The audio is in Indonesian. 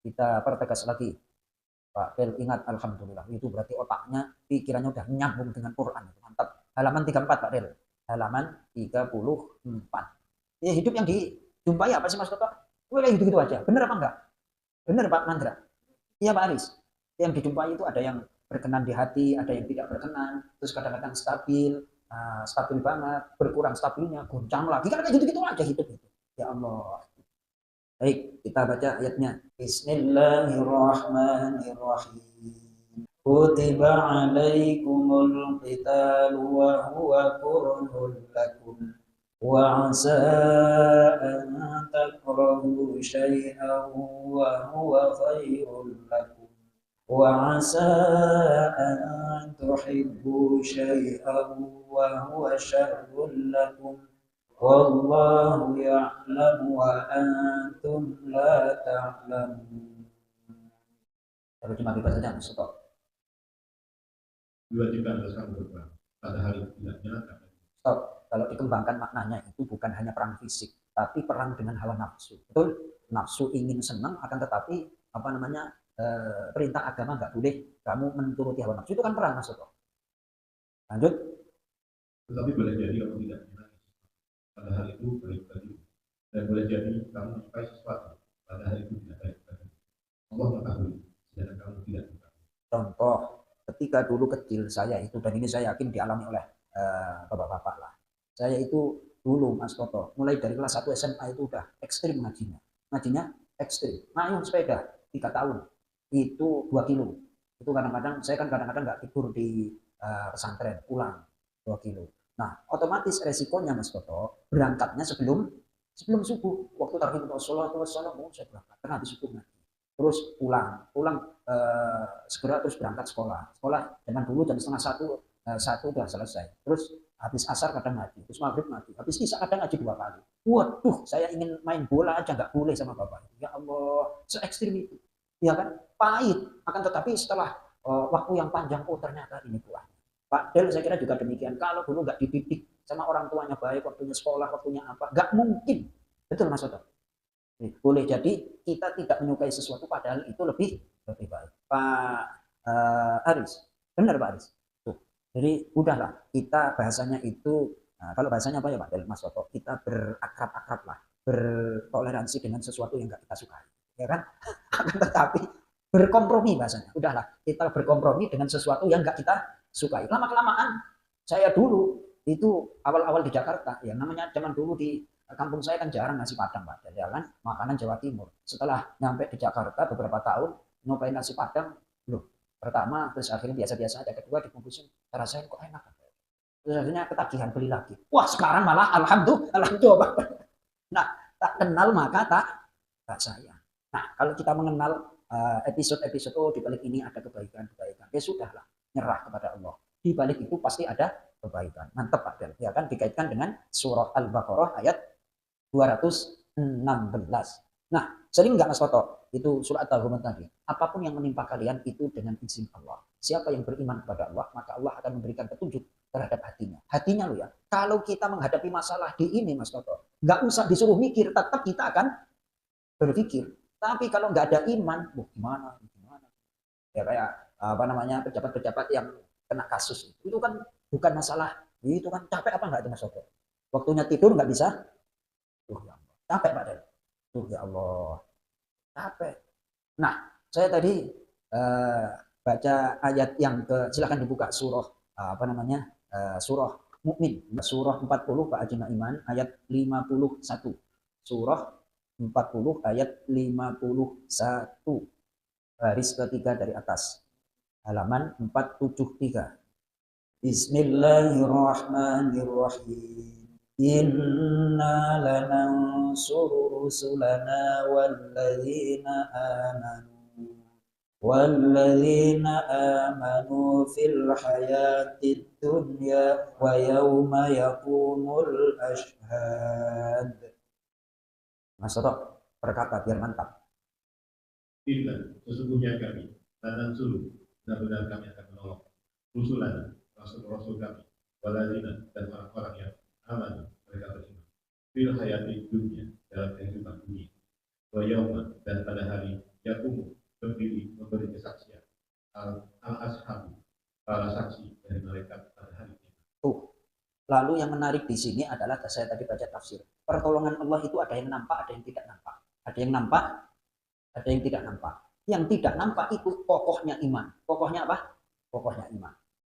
kita pertegas lagi. Pak Del ingat alhamdulillah itu berarti otaknya, pikirannya udah nyambung dengan Quran. Mantap. Halaman 34 Pak Del. Halaman 34. Ya hidup yang dijumpai apa sih Mas Toto? Kayak gitu-gitu aja. Bener apa enggak? Bener Pak Mandra? Iya Pak Aris. Yang dijumpai itu ada yang berkenan di hati, ada yang tidak berkenan, terus kadang-kadang stabil, stabil banget, berkurang stabilnya, goncang lagi. Kan kayak gitu-gitu aja hidup itu. Ya Allah. Baik, kita baca ayatnya. Bismillahirrahmanirrahim. Kutiba alaikumul qital wa huwa kurhun lakum. Wa asa an takrahu syai'an wa huwa khairul lakum. Wa asa an tuhibbu syai'an wa huwa syarrul lakum. Wallahu ya'lamu wa antum la ta'lamun. Lalu cuma bebas saja, stop. Diwajibkan atas kamu berperang. Pada hari itu tidak nyalakan. Stop. Kalau dikembangkan maknanya itu bukan hanya perang fisik, tapi perang dengan hawa nafsu. Betul? Nafsu ingin senang, akan tetapi apa namanya perintah agama nggak boleh kamu menuruti hawa nafsu. Itu kan perang maksudnya. Lanjut. Tetapi boleh jadi kamu tidak menangis. Pada hari itu baik bagi. Dan boleh jadi kamu menyukai sesuatu. Pada hari itu tidak baik bagi. Allah mengetahui, sedangkan kamu tidak mengetahui. Contoh, ketika dulu kecil saya itu, dan ini saya yakin dialami oleh bapak-bapak lah. Saya itu dulu Mas Toto, mulai dari kelas 1 SMA itu udah ekstrim ngajinya. Ngajinya ekstrim. Ngayuh sepeda 3 tahun. Itu 2 kilo. Itu kadang-kadang, saya kan kadang-kadang nggak tidur di pesantren, pulang 2 kilo. Nah, otomatis resikonya Mas Toto, berangkatnya sebelum sebelum subuh. Waktu terakhir Rasulullah SAW, saya berangkat, karena habis subuh ngaji. Terus pulang segera terus berangkat sekolah zaman dulu jam setengah satu, satu udah selesai, terus habis asar kadang ngaji, terus maghrib ngaji, habis isya kadang ngaji 2 kali. Waduh, saya ingin main bola aja nggak boleh sama bapak. Ya Allah, se ekstrim itu, ya kan, pahit, akan tetapi setelah waktu yang panjang, oh ternyata ini buahnya. Pak Del saya kira juga demikian. Kalau dulu nggak dididik sama orang tuanya baik, waktunya sekolah, waktunya apa, nggak mungkin. Betul Mas Oto? Boleh jadi kita tidak menyukai sesuatu padahal itu lebih baik. Pak Aris, benar Pak Aris. Tuh. Jadi udahlah, kita bahasanya itu, kalau bahasanya apa ya Pak Del Mas Toto, kita berakrab-akrab lah, bertoleransi dengan sesuatu yang nggak kita sukai, ya kan? Tetapi berkompromi bahasanya. Udahlah, kita berkompromi dengan sesuatu yang nggak kita sukai. Lama kelamaan, saya dulu itu awal-awal di Jakarta, ya namanya zaman dulu di kampung saya kan jarang nasi padang Pak, jalan makanan Jawa Timur. Setelah nyampe di Jakarta beberapa tahun, nyobain nasi padang, loh pertama, terus akhirnya biasa-biasa aja, kedua dibungkusin, rasain kok enak. Terus akhirnya ketagihan beli lagi. Wah sekarang malah alhamdulillah. Nah, tak kenal maka tak sayang. Nah, kalau kita mengenal episode-episode, oh di balik ini ada kebaikan-kebaikan, ya sudahlah, nyerah kepada Allah. Di balik itu pasti ada kebaikan. Mantap Pak Del. Ya kan dikaitkan dengan surah Al-Baqarah ayat 216. Nah, sering nggak Mas Toto? Itu surat Al-Rumah tadi. Apapun yang menimpa kalian itu dengan izin Allah. Siapa yang beriman kepada Allah, maka Allah akan memberikan petunjuk terhadap hatinya. Hatinya loh ya. Kalau kita menghadapi masalah di ini Mas Toto, nggak usah disuruh mikir, tetap kita akan berpikir. Tapi kalau nggak ada iman, gimana? Gimana? Ya kayak apa namanya pejabat-pejabat yang kena kasus itu kan bukan masalah, itu kan capek apa nggak itu Mas Toto? Waktunya tidur nggak bisa, ya Allah. Capek Pak Del. Ya Allah, capek. Nah, saya tadi uh, baca ayat yang ke, silakan dibuka surah apa namanya? Surah Mukmin, surah 40 Pak Haji Iman ayat 51. Surah 40 ayat 51. Baris ketiga dari atas. Halaman 473. Bismillahirrahmanirrahim. Inna lanansuru rusulana walladzina amanu fil hayatid dunya wa yawma yaqumul ashhad. Mas Toto berkata biar mantap. Inna, sesungguhnya kami, tanan suruh, benar-benar kami akan menolong rusulan, rasul-rasul kami, waladina, dan orang-orang yang aman, mereka beriman. Fil hayati dunia, dalam kehidupan dunia. Wa yawma, dan pada hari yakum berdiri memberi kesaksian al-ashabu para saksi dari malaikat pada hari ini. Lalu yang menarik di sini adalah saya tadi baca tafsir. Pertolongan Allah itu ada yang nampak, ada yang tidak nampak. Ada yang nampak, ada yang tidak nampak. Yang tidak nampak itu pokoknya iman. Pokoknya apa? Pokoknya iman.